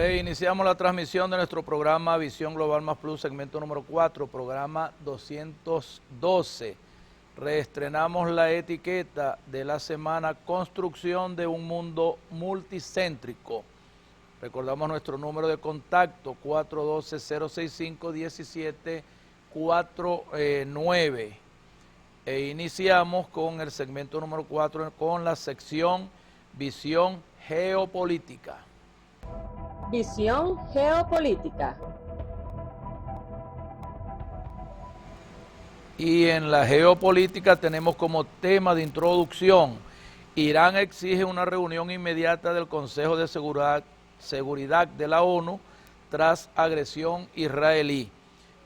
Reiniciamos la transmisión de nuestro programa Visión Global Más Plus, segmento número 4, programa 212. Reestrenamos la etiqueta de la semana Construcción de un Mundo Multicéntrico. Recordamos nuestro número de contacto 412-065-1749. E iniciamos con el segmento número 4 con la sección Visión Geopolítica. Visión Geopolítica. Y en la geopolítica tenemos como tema de introducción: Irán exige una reunión inmediata del Consejo de Seguridad de la ONU tras agresión israelí.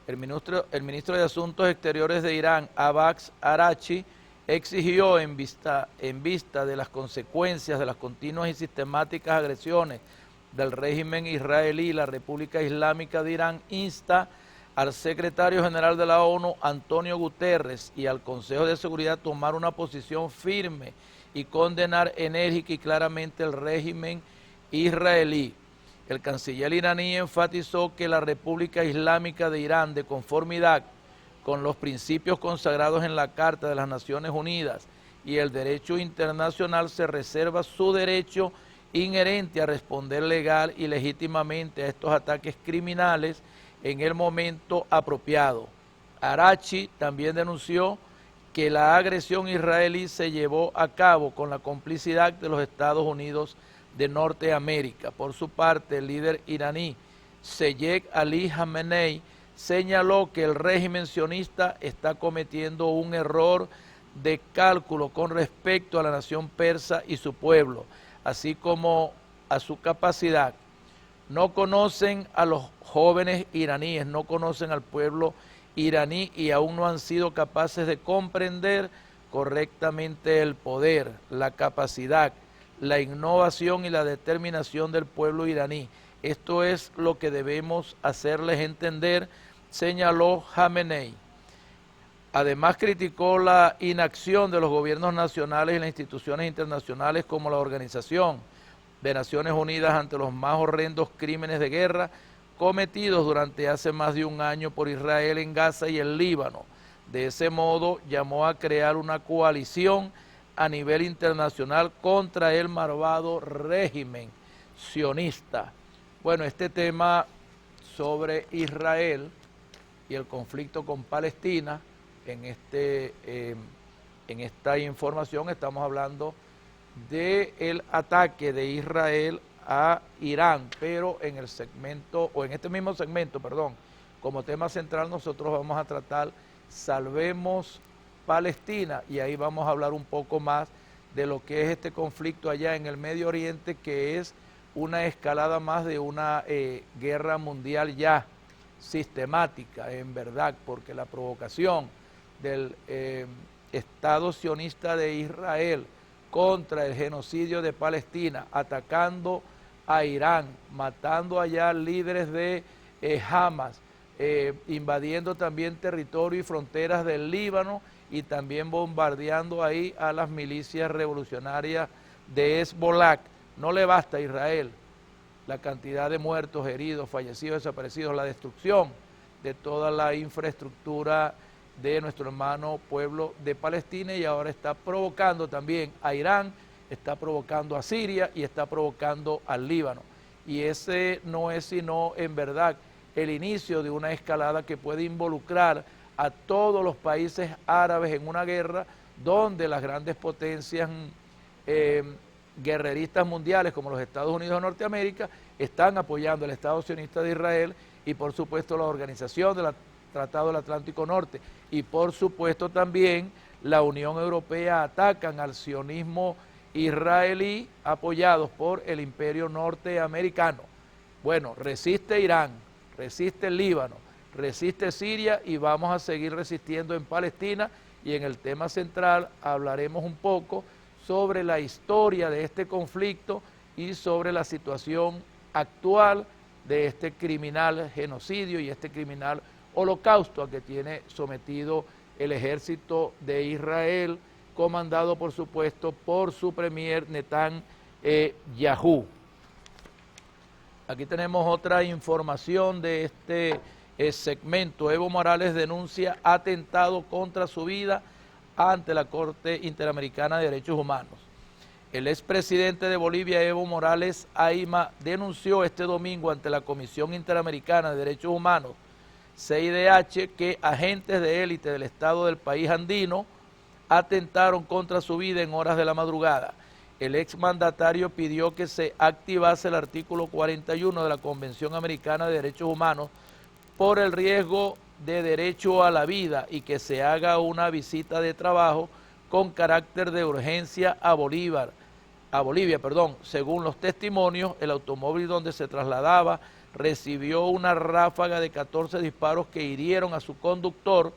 El ministro de Asuntos Exteriores de Irán, Abbas Araghchi, exigió en vista de las consecuencias de las continuas y sistemáticas agresiones del régimen israelí, la República Islámica de Irán insta al secretario general de la ONU, Antonio Guterres, y al Consejo de Seguridad tomar una posición firme y condenar enérgica y claramente el régimen israelí. El canciller iraní enfatizó que la República Islámica de Irán, de conformidad con los principios consagrados en la Carta de las Naciones Unidas y el derecho internacional, se reserva su derecho inherente a responder legal y legítimamente a estos ataques criminales en el momento apropiado. Araghchi también denunció que la agresión israelí se llevó a cabo con la complicidad de los Estados Unidos de Norteamérica. Por su parte, el líder iraní Seyed Ali Khamenei señaló que el régimen sionista está cometiendo un error de cálculo con respecto a la nación persa y su pueblo, así como a su capacidad. No conocen a los jóvenes iraníes, no conocen al pueblo iraní y aún no han sido capaces de comprender correctamente el poder, la capacidad, la innovación y la determinación del pueblo iraní. Esto es lo que debemos hacerles entender, señaló Khamenei. Además, criticó la inacción de los gobiernos nacionales y las instituciones internacionales como la Organización de Naciones Unidas ante los más horrendos crímenes de guerra cometidos durante hace más de un año por Israel en Gaza y el Líbano. De ese modo, llamó a crear una coalición a nivel internacional contra el malvado régimen sionista. Bueno, este tema sobre Israel y el conflicto con Palestina, en esta información estamos hablando del ataque de Israel a Irán, pero en el segmento, o en este mismo segmento, perdón, como tema central nosotros vamos a tratar Salvemos Palestina, y ahí vamos a hablar un poco más de lo que es este conflicto allá en el Medio Oriente, que es una escalada más de una guerra mundial ya sistemática, en verdad, porque la provocación del Estado sionista de Israel contra el genocidio de Palestina, atacando a Irán, matando allá líderes de Hamas, invadiendo también territorio y fronteras del Líbano y también bombardeando ahí a las milicias revolucionarias de Hezbollah. No le basta a Israel la cantidad de muertos, heridos, fallecidos, desaparecidos, la destrucción de toda la infraestructura de nuestro hermano pueblo de Palestina, y ahora está provocando también a Irán, está provocando a Siria y está provocando al Líbano. Y ese no es sino en verdad el inicio de una escalada que puede involucrar a todos los países árabes en una guerra donde las grandes potencias guerreristas mundiales como los Estados Unidos de Norteamérica están apoyando al Estado sionista de Israel y por supuesto la organización del Tratado del Atlántico Norte y por supuesto también la Unión Europea atacan al sionismo israelí apoyados por el imperio norteamericano. Bueno, resiste Irán, resiste el Líbano, resiste Siria y vamos a seguir resistiendo en Palestina, y en el tema central hablaremos un poco sobre la historia de este conflicto y sobre la situación actual de este criminal genocidio y este criminal holocausto a que tiene sometido el ejército de Israel, comandado por supuesto por su premier Netanyahu. Aquí tenemos otra información de este segmento. Evo Morales denuncia atentado contra su vida ante la Corte Interamericana de Derechos Humanos. El expresidente de Bolivia, Evo Morales Ayma, denunció este domingo ante la Comisión Interamericana de Derechos Humanos, CIDH, que agentes de élite del Estado del país andino atentaron contra su vida en horas de la madrugada. El exmandatario pidió que se activase el artículo 41 de la Convención Americana de Derechos Humanos por el riesgo de derecho a la vida y que se haga una visita de trabajo con carácter de urgencia a Bolivia. Según los testimonios, el automóvil donde se trasladaba recibió una ráfaga de 14 disparos que hirieron a su conductor.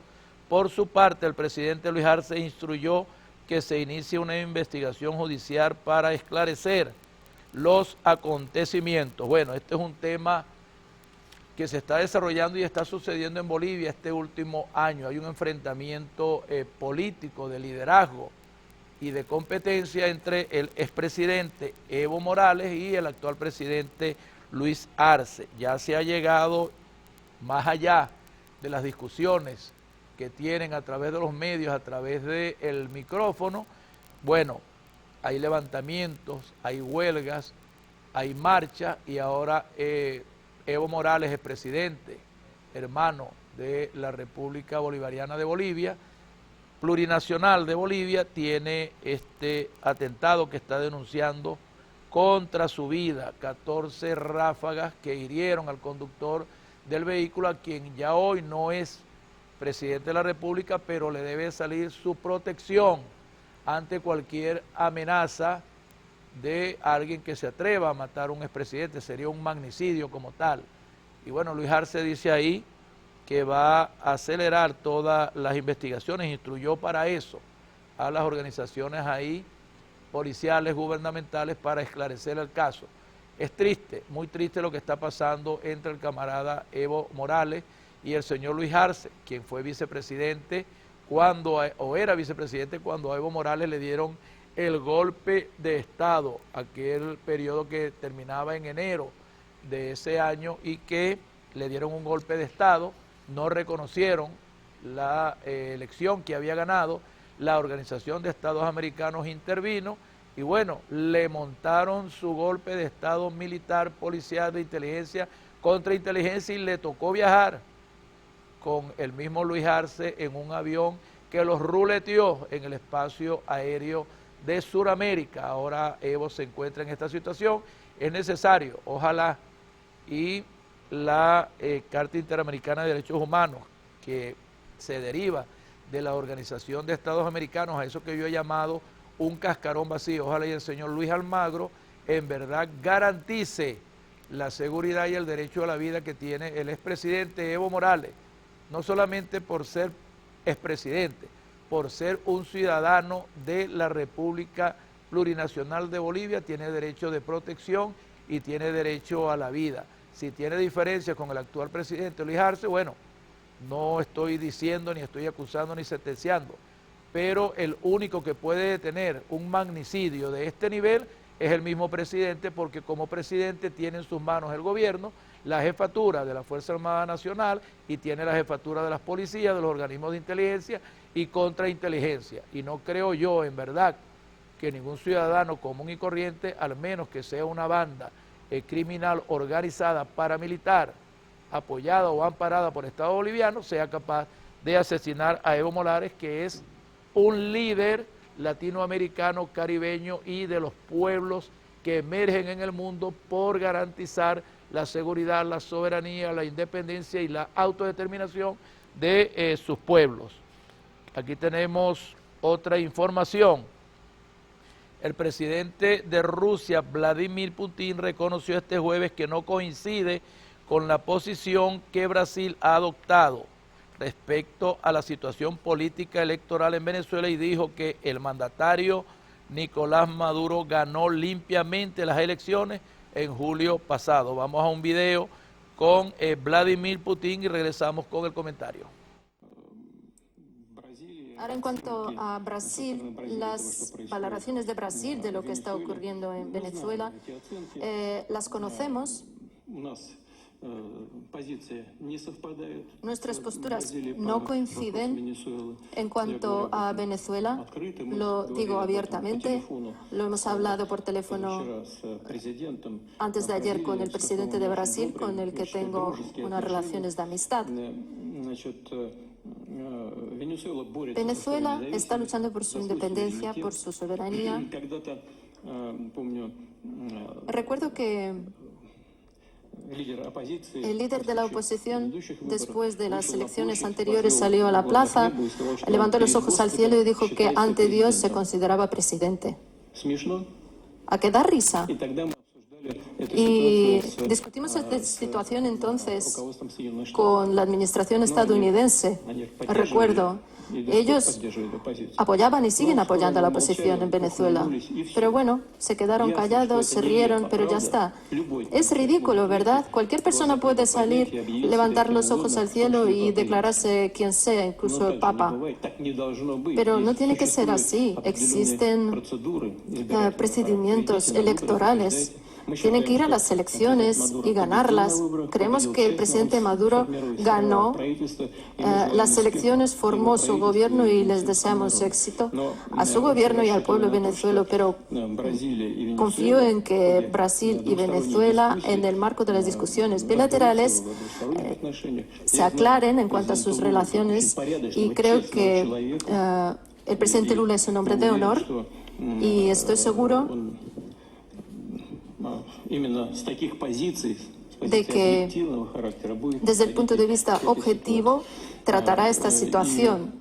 Por su parte, el presidente Luis Arce instruyó que se inicie una investigación judicial para esclarecer los acontecimientos. Bueno, este es un tema que se está desarrollando y está sucediendo en Bolivia este último año. Hay un enfrentamiento político, de liderazgo y de competencia entre el expresidente Evo Morales y el actual presidente Luis Arce. Ya se ha llegado más allá de las discusiones que tienen a través de los medios, a través del micrófono. Bueno, hay levantamientos, hay huelgas, hay marchas y ahora Evo Morales, el presidente, hermano de la República Bolivariana de Bolivia, plurinacional de Bolivia, tiene este atentado que está denunciando contra su vida, 14 ráfagas que hirieron al conductor del vehículo, a quien ya hoy no es presidente de la República, pero le debe salir su protección ante cualquier amenaza de alguien que se atreva a matar a un expresidente. Sería un magnicidio como tal. Y bueno, Luis Arce dice ahí que va a acelerar todas las investigaciones, instruyó para eso a las organizaciones ahí, policiales, gubernamentales, para esclarecer el caso. Es triste, muy triste lo que está pasando entre el camarada Evo Morales y el señor Luis Arce, quien fue vicepresidente era vicepresidente cuando a Evo Morales le dieron el golpe de Estado, aquel periodo que terminaba en enero de ese año y que le dieron un golpe de Estado, no reconocieron la elección que había ganado, la Organización de Estados Americanos intervino y bueno, le montaron su golpe de Estado militar, policial, de inteligencia, contrainteligencia y le tocó viajar con el mismo Luis Arce en un avión que los ruleteó en el espacio aéreo de Sudamérica. Ahora Evo se encuentra en esta situación. Es necesario, ojalá, y la Carta Interamericana de Derechos Humanos, que se deriva de la Organización de Estados Americanos, a eso que yo he llamado un cascarón vacío. Ojalá y el señor Luis Almagro en verdad garantice la seguridad y el derecho a la vida que tiene el expresidente Evo Morales, no solamente por ser expresidente, por ser un ciudadano de la República Plurinacional de Bolivia, tiene derecho de protección y tiene derecho a la vida. Si tiene diferencias con el actual presidente Luis Arce, bueno, no estoy diciendo, ni estoy acusando, ni sentenciando, pero el único que puede detener un magnicidio de este nivel es el mismo presidente, porque como presidente tiene en sus manos el gobierno, la jefatura de la Fuerza Armada Nacional y tiene la jefatura de las policías, de los organismos de inteligencia y contrainteligencia. Y no creo yo, en verdad, que ningún ciudadano común y corriente, al menos que sea una banda criminal organizada, paramilitar, apoyada o amparada por el Estado boliviano, sea capaz de asesinar a Evo Morales, que es un líder latinoamericano, caribeño y de los pueblos que emergen en el mundo por garantizar la seguridad, la soberanía, la independencia y la autodeterminación de sus pueblos. Aquí tenemos otra información. El presidente de Rusia, Vladimir Putin, reconoció este jueves que no coincide con la posición que Brasil ha adoptado respecto a la situación política electoral en Venezuela y dijo que el mandatario Nicolás Maduro ganó limpiamente las elecciones en julio pasado. Vamos a un video con Vladimir Putin y regresamos con el comentario. Ahora, en cuanto a Brasil, las valoraciones de Brasil de lo que está ocurriendo en Venezuela, las conocemos. Nuestras posturas no coinciden en cuanto a Venezuela, lo digo abiertamente, lo hemos hablado por teléfono antes de ayer con el presidente de Brasil, con el que tengo unas relaciones de amistad. Venezuela está luchando por su independencia, por su soberanía. Recuerdo que el líder de la oposición, después de las elecciones anteriores, salió a la plaza, levantó los ojos al cielo y dijo que ante Dios se consideraba presidente. ¿A qué da risa? Y discutimos esta situación entonces con la administración estadounidense. Recuerdo, ellos apoyaban y siguen apoyando a la oposición en Venezuela. Pero bueno, se quedaron callados, se rieron, pero ya está. Es ridículo, ¿verdad? Cualquier persona puede salir, levantar los ojos al cielo y declararse quien sea, incluso el Papa. Pero no tiene que ser así. Existen procedimientos electorales. Tienen que ir a las elecciones y ganarlas. Creemos que el presidente Maduro ganó las elecciones, formó su gobierno y les deseamos éxito a su gobierno y al pueblo venezolano, pero confío en que Brasil y Venezuela, en el marco de las discusiones bilaterales, se aclaren en cuanto a sus relaciones, y creo que el presidente Lula es un hombre de honor y estoy seguro de que desde el punto de vista objetivo tratará esta situación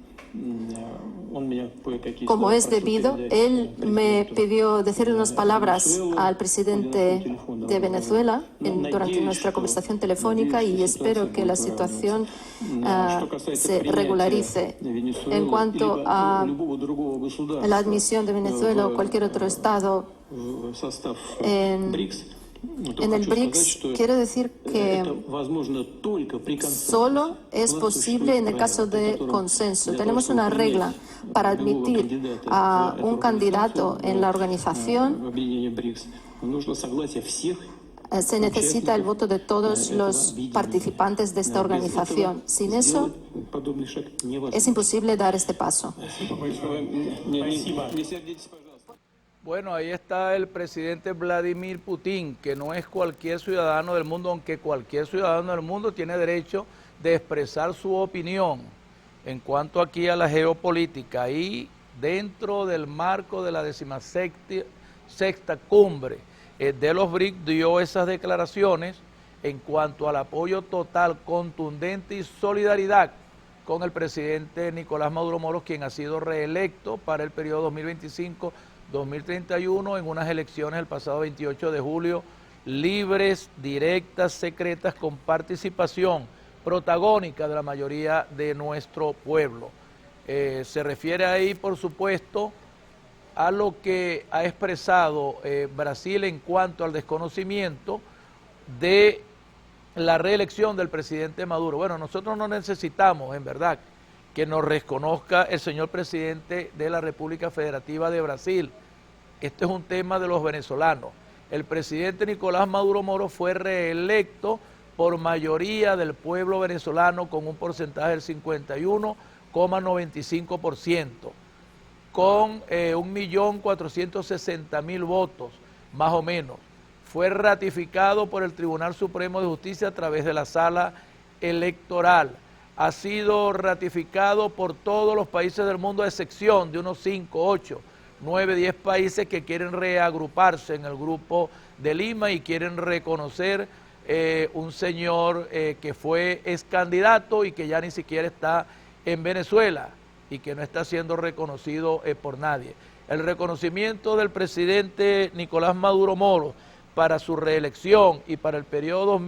como es debido. Él me pidió decirle unas palabras al presidente de Venezuela durante nuestra conversación telefónica, y espero que la situación se regularice. En cuanto a la admisión de Venezuela o cualquier otro estado en el BRICS, quiero decir que solo es posible en el caso de consenso. Tenemos una regla para admitir a un candidato en la organización. Se necesita el voto de todos los participantes de esta organización. Sin eso, es imposible dar este paso. Bueno, ahí está el presidente Vladimir Putin, que no es cualquier ciudadano del mundo, aunque cualquier ciudadano del mundo tiene derecho de expresar su opinión en cuanto aquí a la geopolítica. Y dentro del marco de la 16ª cumbre de los BRICS dio esas declaraciones en cuanto al apoyo total, contundente y solidaridad con el presidente Nicolás Maduro Moros, quien ha sido reelecto para el periodo 2025-2031 en unas elecciones el pasado 28 de julio, libres, directas, secretas, con participación protagónica de la mayoría de nuestro pueblo. Se refiere ahí, por supuesto, a lo que ha expresado Brasil en cuanto al desconocimiento de la reelección del presidente Maduro. Bueno, nosotros no necesitamos, en verdad, que nos reconozca el señor presidente de la República Federativa de Brasil. Este es un tema de los venezolanos. El presidente Nicolás Maduro Moros fue reelecto por mayoría del pueblo venezolano con un porcentaje del 51,95%, con 1.460.000 votos, más o menos. Fue ratificado por el Tribunal Supremo de Justicia a través de la sala electoral. Ha sido ratificado por todos los países del mundo, a excepción de unos 5, 8, 9, 10 países que quieren reagruparse en el grupo de Lima y quieren reconocer un señor que fue ex candidato y que ya ni siquiera está en Venezuela y que no está siendo reconocido por nadie. El reconocimiento del presidente Nicolás Maduro Moros para su reelección y para el periodo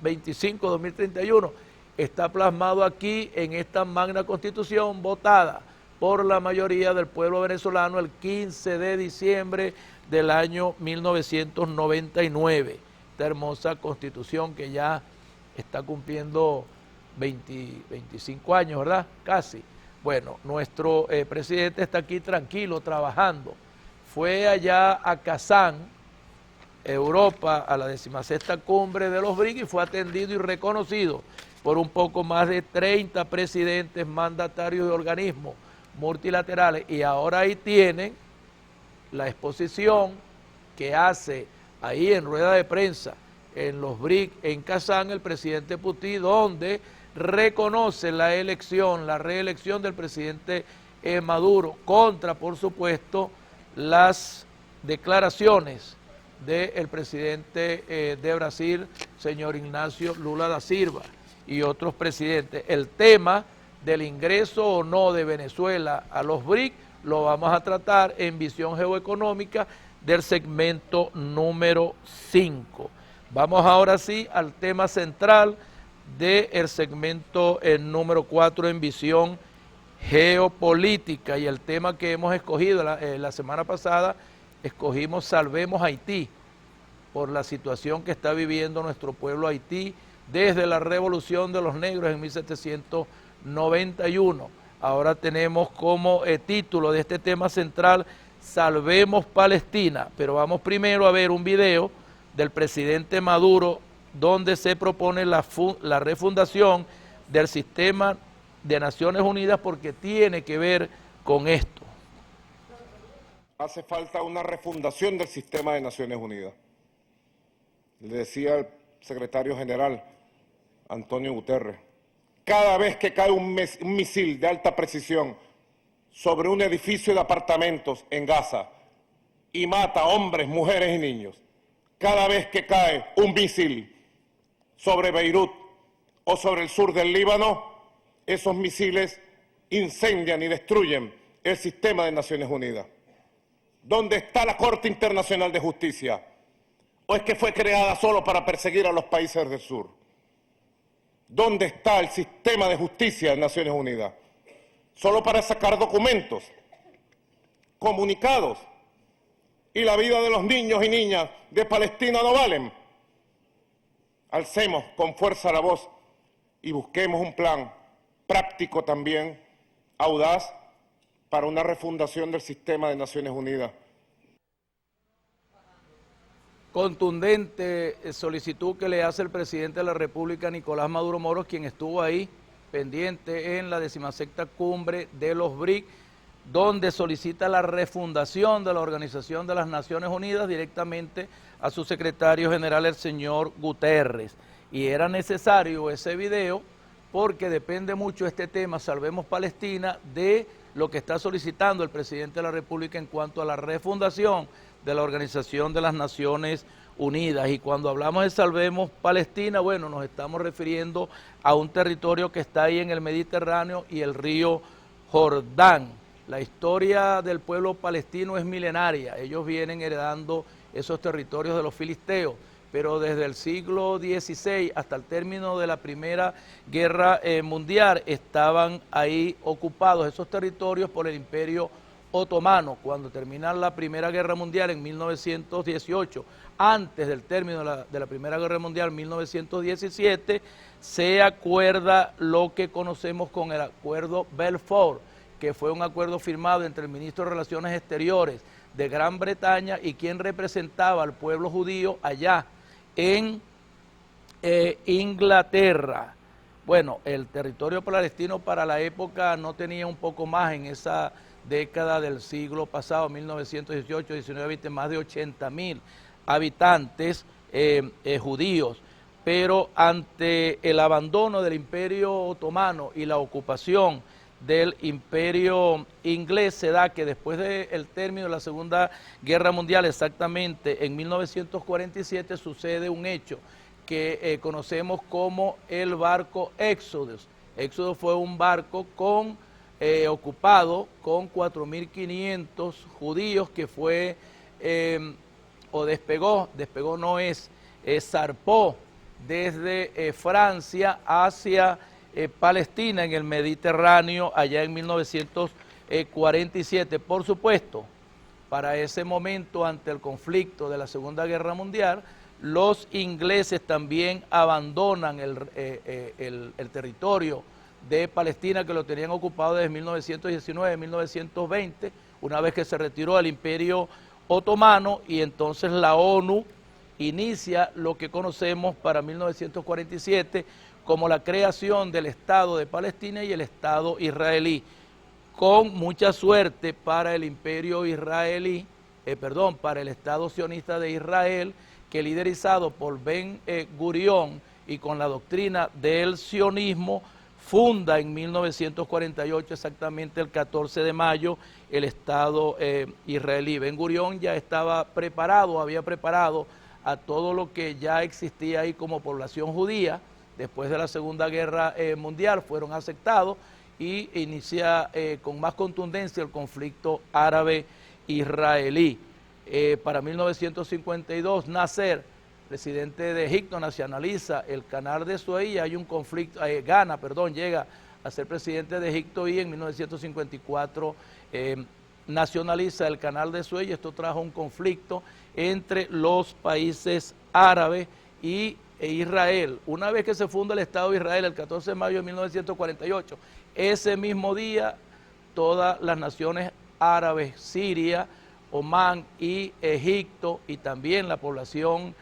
2025-2031 está plasmado aquí en esta magna constitución votada por la mayoría del pueblo venezolano el 15 de diciembre del año 1999. Esta hermosa constitución que ya está cumpliendo 25 años, ¿verdad? Casi. Bueno, nuestro presidente está aquí tranquilo, trabajando. Fue allá a Kazán Europa a la 16ª cumbre de los BRIC y fue atendido y reconocido por un poco más de 30 presidentes mandatarios de organismos multilaterales, y ahora ahí tienen la exposición que hace ahí en rueda de prensa en los BRIC en Kazán el presidente Putin, donde reconoce la reelección del presidente Maduro contra, por supuesto, las declaraciones del presidente de Brasil, señor Ignacio Lula da Silva, y otros presidentes. El tema del ingreso o no de Venezuela a los BRIC lo vamos a tratar en Visión Geoeconómica del segmento número 5. Vamos ahora sí al tema central del segmento número 4 en Visión Geopolítica, y el tema que hemos escogido la semana pasada, escogimos Salvemos Haití, por la situación que está viviendo nuestro pueblo Haití desde la Revolución de los Negros en 1791. Ahora tenemos como título de este tema central Salvemos Palestina, pero vamos primero a ver un video del presidente Maduro donde se propone la refundación del sistema de Naciones Unidas, porque tiene que ver con esto. Hace falta una refundación del sistema de Naciones Unidas. Le decía el secretario general Antonio Guterres, cada vez que cae un misil de alta precisión sobre un edificio de apartamentos en Gaza y mata a hombres, mujeres y niños, cada vez que cae un misil sobre Beirut o sobre el sur del Líbano, esos misiles incendian y destruyen el sistema de Naciones Unidas. ¿Dónde está la Corte Internacional de Justicia? ¿O es que fue creada solo para perseguir a los países del sur? ¿Dónde está el sistema de justicia de Naciones Unidas? Solo para sacar documentos, comunicados, y la vida de los niños y niñas de Palestina no valen. Alcemos con fuerza la voz y busquemos un plan práctico también, audaz, para una refundación del sistema de Naciones Unidas. Contundente solicitud que le hace el presidente de la República, Nicolás Maduro Moros, quien estuvo ahí pendiente en la 16ª cumbre de los BRIC, donde solicita la refundación de la Organización de las Naciones Unidas directamente a su secretario general, el señor Guterres. Y era necesario ese video porque depende mucho este tema, Salvemos Palestina, de lo que está solicitando el presidente de la República en cuanto a la refundación de la Organización de las Naciones Unidas. Y cuando hablamos de Salvemos Palestina, bueno, nos estamos refiriendo a un territorio que está ahí en el Mediterráneo y el río Jordán. La historia del pueblo palestino es milenaria, ellos vienen heredando esos territorios de los filisteos, pero desde el siglo XVI hasta el término de la Primera Guerra Mundial estaban ahí ocupados esos territorios por el Imperio Otomano. Cuando termina la Primera Guerra Mundial en 1918, antes del término de la Primera Guerra Mundial, 1917, se acuerda lo que conocemos con el Acuerdo Balfour, que fue un acuerdo firmado entre el ministro de Relaciones Exteriores de Gran Bretaña y quien representaba al pueblo judío allá en Inglaterra. Bueno, el territorio palestino para la época no tenía un poco más en esa década del siglo pasado, 1918, 19, 20, más de 80.000 habitantes judíos, pero ante el abandono del Imperio Otomano y la ocupación del Imperio Inglés, se da que después del término de la Segunda Guerra Mundial, exactamente en 1947, sucede un hecho que conocemos como el barco Éxodo. Éxodo fue un barco ocupado con 4.500 judíos que fue, zarpó desde Francia hacia Palestina en el Mediterráneo allá en 1947. Por supuesto, para ese momento, ante el conflicto de la Segunda Guerra Mundial, los ingleses también abandonan el territorio de Palestina, que lo tenían ocupado desde 1919, 1920, una vez que se retiró el Imperio Otomano, y entonces la ONU inicia lo que conocemos para 1947 como la creación del Estado de Palestina y el Estado israelí, con mucha suerte para el imperio israelí, para el Estado sionista de Israel, que liderizado por Ben Gurión y con la doctrina del sionismo, funda en 1948, exactamente el 14 de mayo, el Estado israelí. Ben Gurión ya estaba preparado, había preparado a todo lo que ya existía ahí como población judía. Después de la Segunda Guerra Mundial fueron aceptados y inicia con más contundencia el conflicto árabe-israelí. Para 1952, Nasser, presidente de Egipto, nacionaliza el canal de Suez y hay un conflicto, llega a ser presidente de Egipto y en 1954 nacionaliza el canal de Suez y esto trajo un conflicto entre los países árabes e Israel. Una vez que se funda el Estado de Israel el 14 de mayo de 1948, ese mismo día todas las naciones árabes, Siria, Omán y Egipto y también la población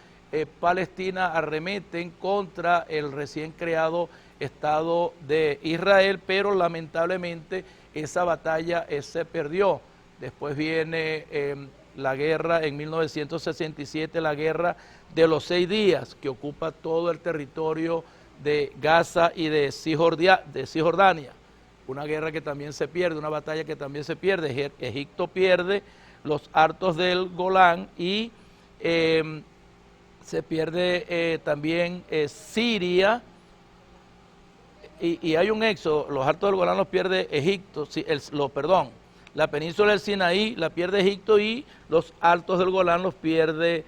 palestina arremeten contra el recién creado Estado de Israel, pero lamentablemente esa batalla se perdió. Después viene la guerra en 1967, la guerra de los 6 días, que ocupa todo el territorio de Gaza y de Cisjordania. Una guerra que también se pierde, una batalla que también se pierde. Egipto pierde los Altos del Golán y se pierde también Siria y hay un éxodo. Los Altos del Golán los pierde Egipto, la península del Sinaí la pierde Egipto y los Altos del Golán los pierde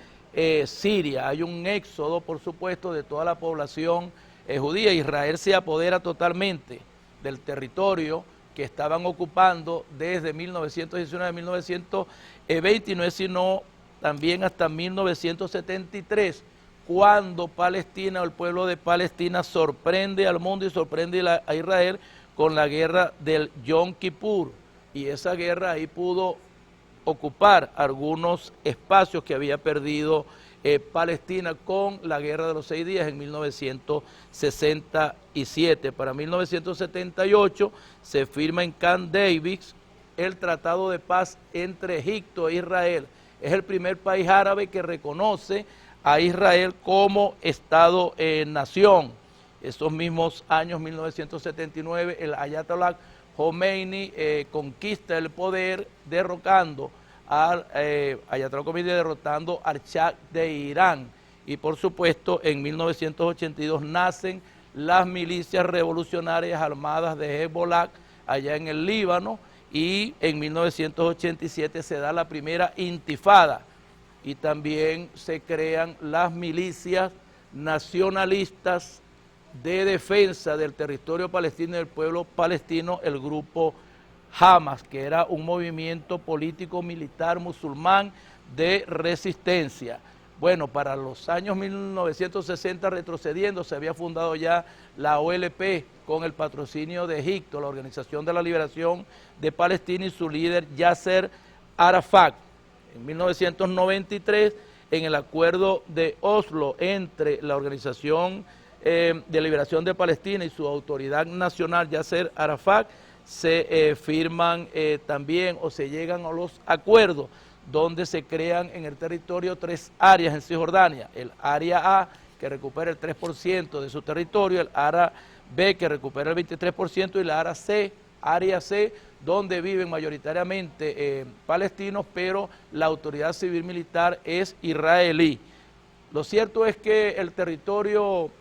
Siria. Hay un éxodo, por supuesto, de toda la población judía. Israel se apodera totalmente del territorio que estaban ocupando desde 1919 a 1929, sino también hasta 1973, cuando Palestina o el pueblo de Palestina sorprende al mundo y sorprende a Israel con la guerra del Yom Kippur. Y esa guerra ahí pudo ocupar algunos espacios que había perdido Palestina con la guerra de los 6 días en 1967. Para 1978 se firma en Camp David el Tratado de Paz entre Egipto e Israel. Es el primer país árabe que reconoce a Israel como Estado-nación. Esos mismos años, 1979, el Ayatollah Khomeini conquista el poder derrotando al Shah de Irán. Y por supuesto, en 1982 nacen las milicias revolucionarias armadas de Hezbollah allá en el Líbano, y en 1987 se da la primera intifada y también se crean las milicias nacionalistas de defensa del territorio palestino y del pueblo palestino, el grupo Hamas, que era un movimiento político militar musulmán de resistencia. Bueno, para los años 1960, retrocediendo, se había fundado ya la OLP con el patrocinio de Egipto, la Organización de la Liberación de Palestina, y su líder Yasser Arafat. En 1993, en el acuerdo de Oslo entre la Organización de Liberación de Palestina y su autoridad nacional, Yasser Arafat, se firman también o se llegan a los acuerdos donde se crean en el territorio 3 áreas en Cisjordania: el área A, que recupera el 3% de su territorio, el área B, que recupera el 23%, y la área C, donde viven mayoritariamente palestinos, pero la autoridad civil militar es israelí. Lo cierto es que el territorio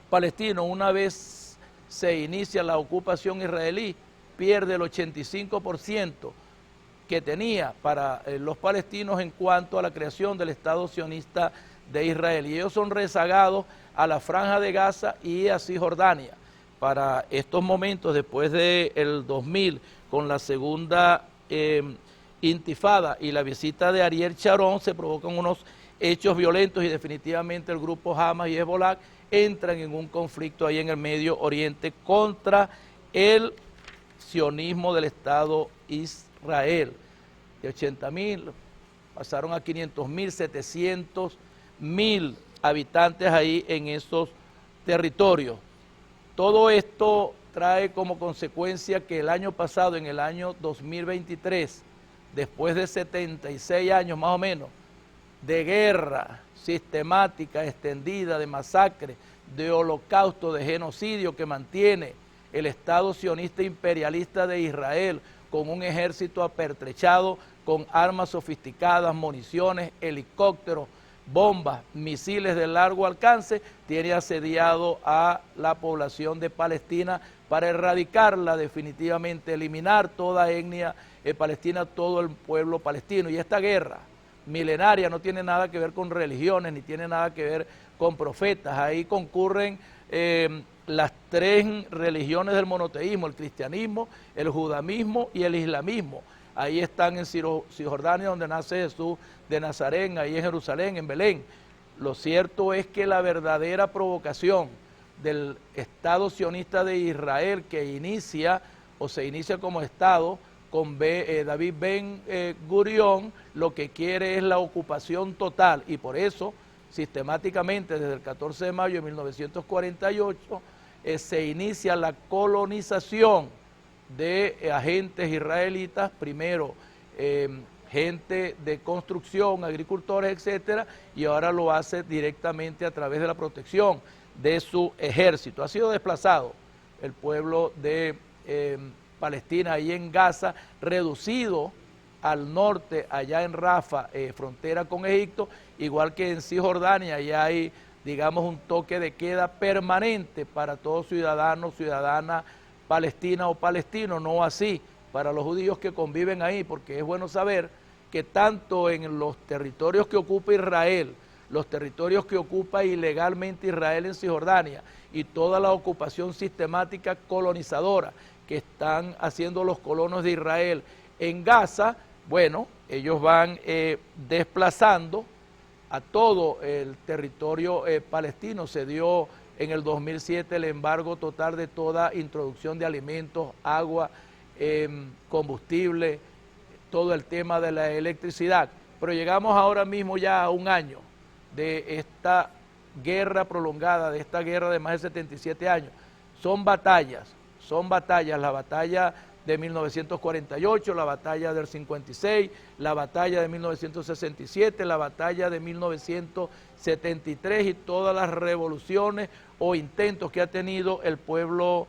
palestino, una vez se inicia la ocupación israelí, pierde el 85% que tenía para los palestinos en cuanto a la creación del Estado sionista de Israel. Y ellos son rezagados a la Franja de Gaza y a Cisjordania. Para estos momentos, después del 2000, con la segunda intifada y la visita de Ariel Sharon, se provocan unos hechos violentos y definitivamente el grupo Hamas y Hezbollah entran en un conflicto ahí en el Medio Oriente contra el sionismo del Estado Israel. De 80.000 pasaron a 500.000, 700 1.000 habitantes ahí en esos territorios. Todo esto trae como consecuencia que el año pasado, en el año 2023, después de 76 años más o menos, de guerra sistemática, extendida, de masacre, de holocausto, de genocidio que mantiene el Estado sionista imperialista de Israel, con un ejército apertrechado, con armas sofisticadas, municiones, helicópteros, bombas, misiles de largo alcance, tiene asediado a la población de Palestina para erradicarla definitivamente, eliminar toda etnia palestina, todo el pueblo palestino. Y esta guerra milenaria no tiene nada que ver con religiones, ni tiene nada que ver con profetas. Ahí concurren las tres religiones del monoteísmo, el cristianismo, el judaísmo y el islamismo. Ahí están en Cisjordania, donde nace Jesús de Nazaret, ahí en Jerusalén, en Belén. Lo cierto es que la verdadera provocación del Estado sionista de Israel, que inicia o se inicia como Estado con David Ben Gurión, lo que quiere es la ocupación total, y por eso sistemáticamente desde el 14 de mayo de 1948 se inicia la colonización de agentes israelitas, primero gente de construcción, agricultores, etcétera, y ahora lo hace directamente a través de la protección de su ejército. Ha sido desplazado el pueblo de Palestina ahí en Gaza, reducido al norte, allá en Rafa, frontera con Egipto, igual que en Cisjordania, allá hay, digamos, un toque de queda permanente para todos ciudadanos, ciudadanas palestina o palestino, no así para los judíos que conviven ahí, porque es bueno saber que tanto en los territorios que ocupa Israel, los territorios que ocupa ilegalmente Israel en Cisjordania y toda la ocupación sistemática colonizadora que están haciendo los colonos de Israel en Gaza, bueno, ellos van desplazando a todo el territorio palestino. Se dio en el 2007 el embargo total de toda introducción de alimentos, agua, combustible, todo el tema de la electricidad. Pero llegamos ahora mismo ya a un año de esta guerra prolongada, de esta guerra de más de 77 años. Son batallas, la batalla de 1948, la batalla del 56, la batalla de 1967, la batalla de 1973 y todas las revoluciones o intentos que ha tenido el pueblo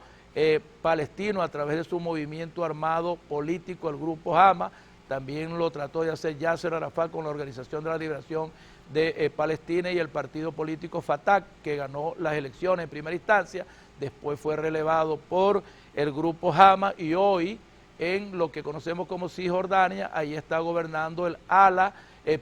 palestino a través de su movimiento armado político, el grupo Hamas. También lo trató de hacer Yasser Arafat con la Organización de la Liberación de Palestina y el partido político Fatah, que ganó las elecciones en primera instancia, después fue relevado por el grupo Hamas, y hoy en lo que conocemos como Cisjordania, ahí está gobernando el ala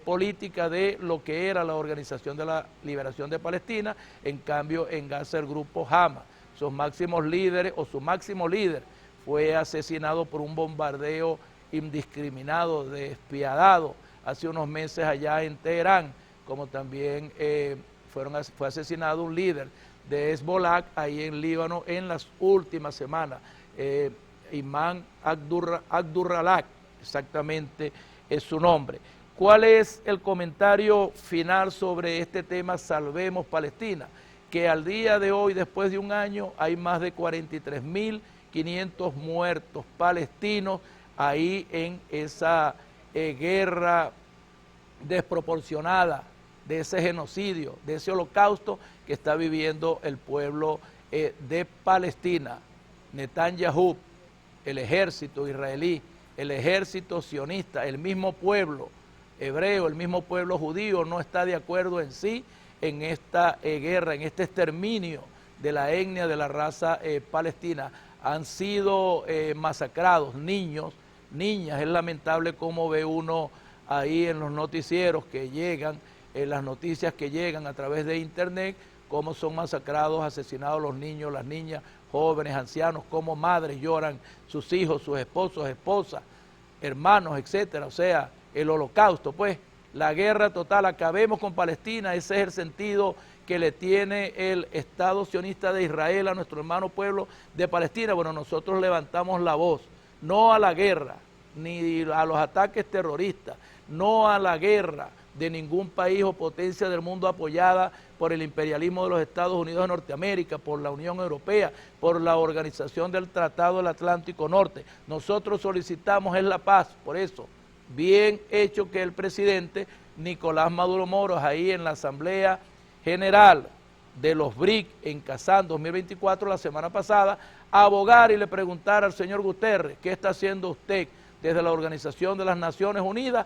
política de lo que era la Organización de la Liberación de Palestina. En cambio en Gaza el grupo Hamas, sus máximos líderes o su máximo líder fue asesinado por un bombardeo indiscriminado, despiadado, hace unos meses allá en Teherán, como también fue asesinado un líder de Hezbollah ahí en Líbano en las últimas semanas, Imán Abdurrahman, exactamente es su nombre. ¿Cuál es el comentario final sobre este tema Salvemos Palestina? Que al día de hoy, después de un año, hay más de 43.500 muertos palestinos ahí en esa guerra desproporcionada, de ese genocidio, de ese holocausto que está viviendo el pueblo de Palestina. Netanyahu, el ejército israelí, el ejército sionista, el mismo pueblo hebreo, el mismo pueblo judío no está de acuerdo en sí en esta guerra, en este exterminio de la etnia, de la raza palestina. Han sido masacrados niños, niñas. Es lamentable cómo ve uno ahí en los noticieros que llegan, las noticias que llegan a través de internet, cómo son masacrados, asesinados los niños, las niñas, jóvenes, ancianos, cómo madres lloran sus hijos, sus esposos, esposas, hermanos, etcétera. O sea, el holocausto, pues, la guerra total. Acabemos con Palestina. Ese es el sentido que le tiene el Estado sionista de Israel a nuestro hermano pueblo de Palestina. Bueno, nosotros levantamos la voz, no a la guerra, ni a los ataques terroristas, no a la guerra, de ningún país o potencia del mundo apoyada por el imperialismo de los Estados Unidos de Norteamérica, por la Unión Europea, por la Organización del Tratado del Atlántico Norte. Nosotros solicitamos es la paz, por eso, bien hecho que el presidente Nicolás Maduro Moros, ahí en la Asamblea General de los BRIC en Kazán 2024, la semana pasada, abogar y le preguntar al señor Guterres, ¿qué está haciendo usted desde la Organización de las Naciones Unidas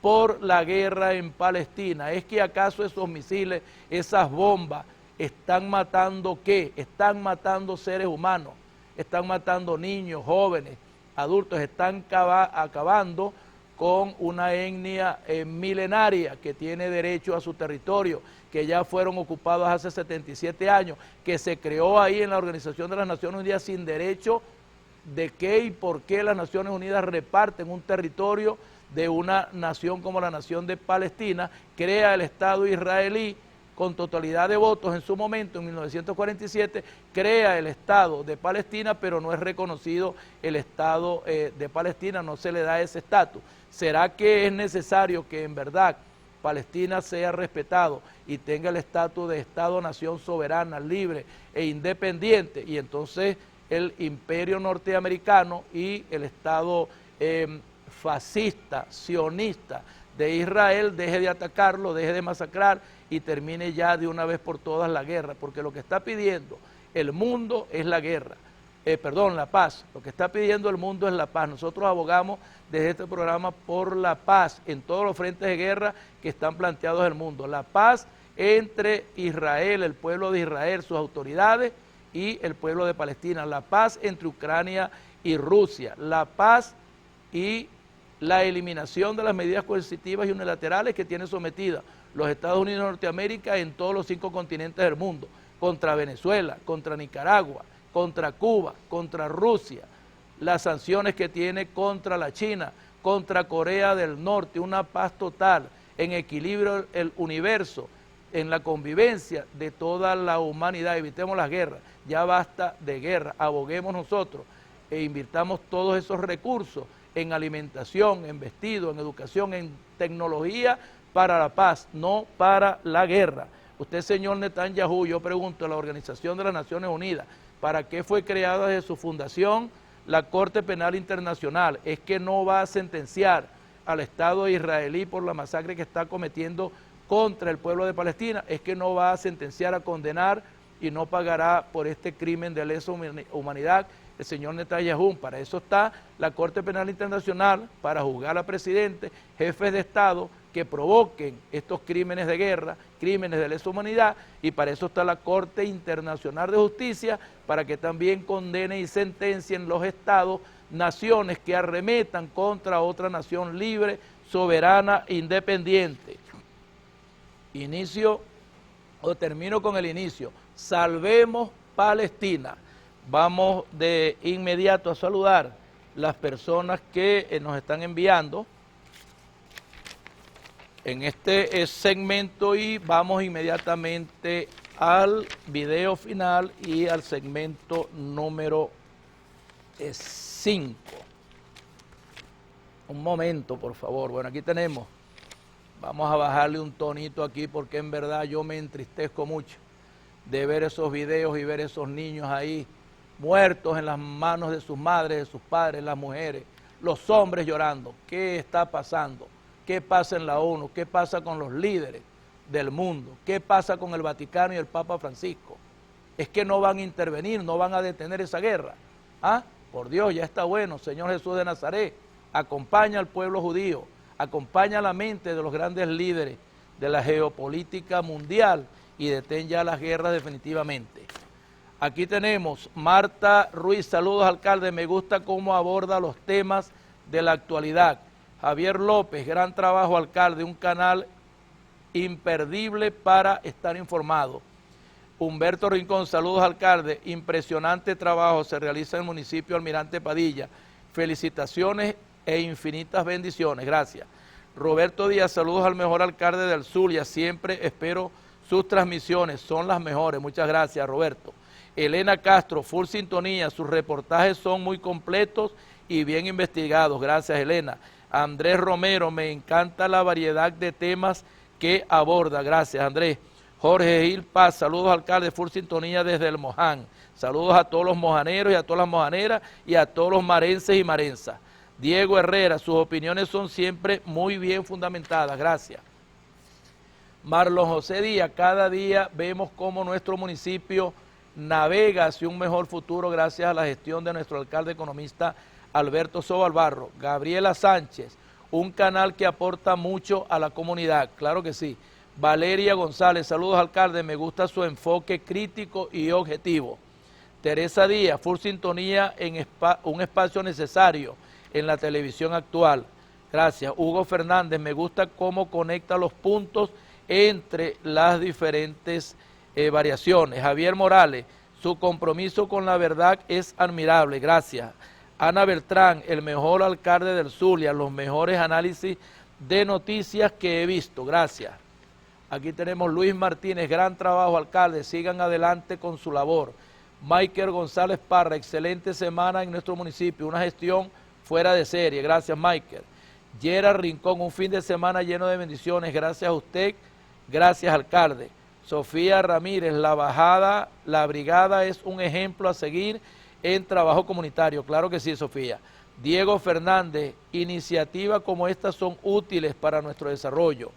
por la guerra en Palestina? ¿Es que acaso esos misiles, esas bombas, están matando qué? Están matando seres humanos, están matando niños, jóvenes, adultos, están acabando con una etnia milenaria que tiene derecho a su territorio, que ya fueron ocupados hace 77 años, que se creó ahí en la Organización de las Naciones Unidas sin derecho de qué y por qué las Naciones Unidas reparten un territorio de una nación como la nación de Palestina, crea el Estado israelí con totalidad de votos en su momento, en 1947, crea el Estado de Palestina, pero no es reconocido el Estado de Palestina, no se le da ese estatus. ¿Será que es necesario que en verdad Palestina sea respetado y tenga el estatus de Estado-nación soberana, libre e independiente? Y entonces el imperio norteamericano y el Estado fascista, sionista de Israel deje de atacarlo, deje de masacrar y termine ya de una vez por todas la guerra, porque lo que está pidiendo el mundo es la guerra, la paz. Lo que está pidiendo el mundo es la paz. Nosotros abogamos desde este programa por la paz en todos los frentes de guerra que están planteados en el mundo. La paz entre Israel, el pueblo de Israel, sus autoridades y el pueblo de Palestina. La paz entre Ucrania y Rusia. La paz y la eliminación de las medidas coercitivas y unilaterales que tiene sometida los Estados Unidos de Norteamérica en todos los 5 continentes del mundo, contra Venezuela, contra Nicaragua, contra Cuba, contra Rusia, las sanciones que tiene contra la China, contra Corea del Norte, una paz total, en equilibrio el universo, en la convivencia de toda la humanidad. Evitemos las guerras, ya basta de guerra, aboguemos nosotros e invirtamos todos esos recursos en alimentación, en vestido, en educación, en tecnología para la paz, no para la guerra. Usted, señor Netanyahu, yo pregunto a la Organización de las Naciones Unidas, ¿para qué fue creada desde su fundación la Corte Penal Internacional? ¿Es que no va a sentenciar al Estado israelí por la masacre que está cometiendo contra el pueblo de Palestina? ¿Es que no va a sentenciar, a condenar y no pagará por este crimen de lesa humanidad el señor Netanyahu? Para eso está la Corte Penal Internacional, para juzgar a presidentes, jefes de Estado que provoquen estos crímenes de guerra, crímenes de lesa humanidad, y para eso está la Corte Internacional de Justicia, para que también condenen y sentencien los estados, naciones que arremetan contra otra nación libre, soberana, independiente. Termino con el inicio. Salvemos Palestina. Vamos de inmediato a saludar las personas que nos están enviando en este segmento y vamos inmediatamente al video final y al segmento número 5. Un momento, por favor. Bueno, aquí tenemos. Vamos a bajarle un tonito aquí porque en verdad yo me entristezco mucho de ver esos videos y ver esos niños ahí muertos en las manos de sus madres, de sus padres, las mujeres, los hombres llorando. ¿Qué está pasando? ¿Qué pasa en la ONU? ¿Qué pasa con los líderes del mundo? ¿Qué pasa con el Vaticano y el Papa Francisco? ¿Es que no van a intervenir, no van a detener esa guerra? ¿Ah? Por Dios, ya está bueno. Señor Jesús de Nazaret, acompaña al pueblo judío, acompaña la mente de los grandes líderes de la geopolítica mundial y detén ya las guerras definitivamente. Aquí tenemos Marta Ruiz, saludos alcalde, me gusta cómo aborda los temas de la actualidad. Javier López, gran trabajo alcalde, un canal imperdible para estar informado. Humberto Rincón, saludos alcalde, impresionante trabajo se realiza en el municipio Almirante Padilla, felicitaciones e infinitas bendiciones, gracias. Roberto Díaz, saludos al mejor alcalde del Zulia, siempre espero sus transmisiones, son las mejores, muchas gracias Roberto. Elena Castro, full sintonía, sus reportajes son muy completos y bien investigados, gracias Elena. Andrés Romero, me encanta la variedad de temas que aborda. Gracias, Andrés. Jorge Gil Paz, saludos, alcalde, full sintonía desde el Moján. Saludos a todos los mojaneros y a todas las mojaneras y a todos los marenses y marensas. Diego Herrera, sus opiniones son siempre muy bien fundamentadas. Gracias. Marlon José Díaz, cada día vemos cómo nuestro municipio navega hacia un mejor futuro gracias a la gestión de nuestro alcalde economista Alberto Sobalbarro. Gabriela Sánchez, un canal que aporta mucho a la comunidad, claro que sí. Valeria González, saludos, alcalde, me gusta su enfoque crítico y objetivo. Teresa Díaz, full sintonía en un espacio necesario en la televisión actual. Gracias. Hugo Fernández, me gusta cómo conecta los puntos entre las diferentes variaciones. Javier Morales, su compromiso con la verdad es admirable. Gracias. Ana Beltrán, el mejor alcalde del Zulia, los mejores análisis de noticias que he visto. Gracias. Aquí tenemos Luis Martínez, gran trabajo, alcalde, sigan adelante con su labor. Michael González Parra, excelente semana en nuestro municipio, una gestión fuera de serie. Gracias, Michael. Gerard Rincón, un fin de semana lleno de bendiciones. Gracias a usted, gracias, alcalde. Sofía Ramírez, la brigada es un ejemplo a seguir en trabajo comunitario. Claro que sí, Sofía. Diego Fernández, iniciativas como estas son útiles para nuestro desarrollo.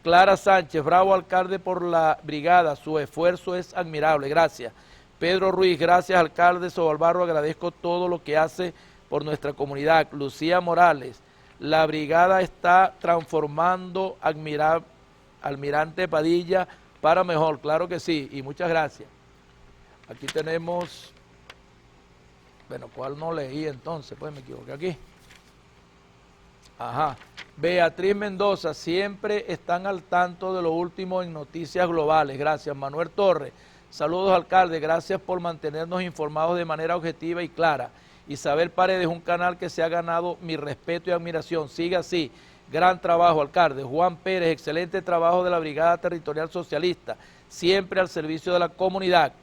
Clara Sánchez, bravo alcalde por la brigada, su esfuerzo es admirable, gracias. Pedro Ruiz, gracias alcalde Sobalbarro, agradezco todo lo que hace por nuestra comunidad. Lucía Morales, la brigada está transformando Almirante Padilla para mejor, claro que sí, y muchas gracias. Aquí tenemos, bueno, ¿cuál no leí entonces? Pues me equivoqué aquí. Ajá. Beatriz Mendoza, siempre están al tanto de lo último en noticias globales. Gracias. Manuel Torres, saludos alcalde, gracias por mantenernos informados de manera objetiva y clara. Isabel Paredes, un canal que se ha ganado mi respeto y admiración. Siga así. Gran trabajo, alcalde. Juan Pérez, excelente trabajo de la Brigada Territorial Socialista, siempre al servicio de la comunidad.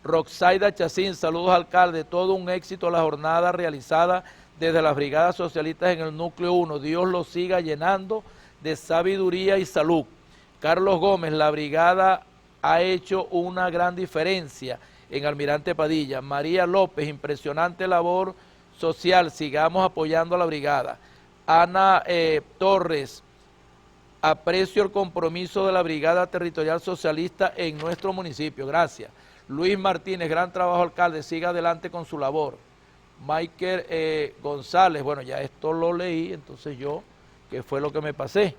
Roxaida Chacín, saludos alcalde, todo un éxito la jornada realizada desde las brigadas socialistas en el núcleo 1, Dios los siga llenando de sabiduría y salud. Carlos Gómez, la brigada ha hecho una gran diferencia en Almirante Padilla. María López, impresionante labor social, sigamos apoyando a la brigada. Ana Torres, aprecio el compromiso de la Brigada Territorial Socialista en nuestro municipio, gracias. Luis Martínez, gran trabajo alcalde, siga adelante con su labor. Michael González, bueno, ya esto lo leí, entonces yo, ¿qué fue lo que me pasé?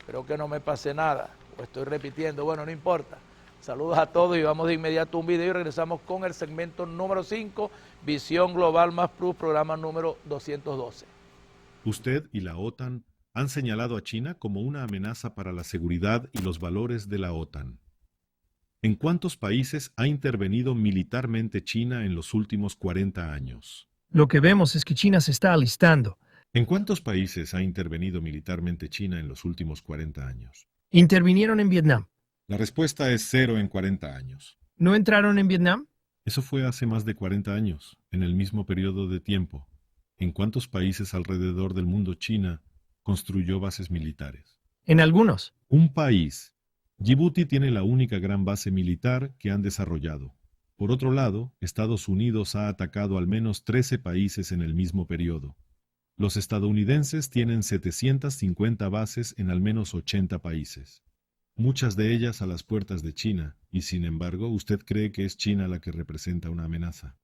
Creo que no me pasé nada, o estoy repitiendo, bueno, no importa. Saludos a todos y vamos de inmediato a un video y regresamos con el segmento número 5, Visión Global Más Plus, programa número 212. Usted y la OTAN han señalado a China como una amenaza para la seguridad y los valores de la OTAN. ¿En cuántos países ha intervenido militarmente China en los últimos 40 años? Lo que vemos es que China se está alistando. ¿En cuántos países ha intervenido militarmente China en los últimos 40 años? Intervinieron en Vietnam. La respuesta es 0 en 40 años. ¿No entraron en Vietnam? Eso fue hace más de 40 años, en el mismo periodo de tiempo. ¿En cuántos países alrededor del mundo China construyó bases militares? En algunos. Un país. Djibouti tiene la única gran base militar que han desarrollado. Por otro lado, Estados Unidos ha atacado al menos 13 países en el mismo periodo. Los estadounidenses tienen 750 bases en al menos 80 países. Muchas de ellas a las puertas de China, y sin embargo, ¿usted cree que es China la que representa una amenaza?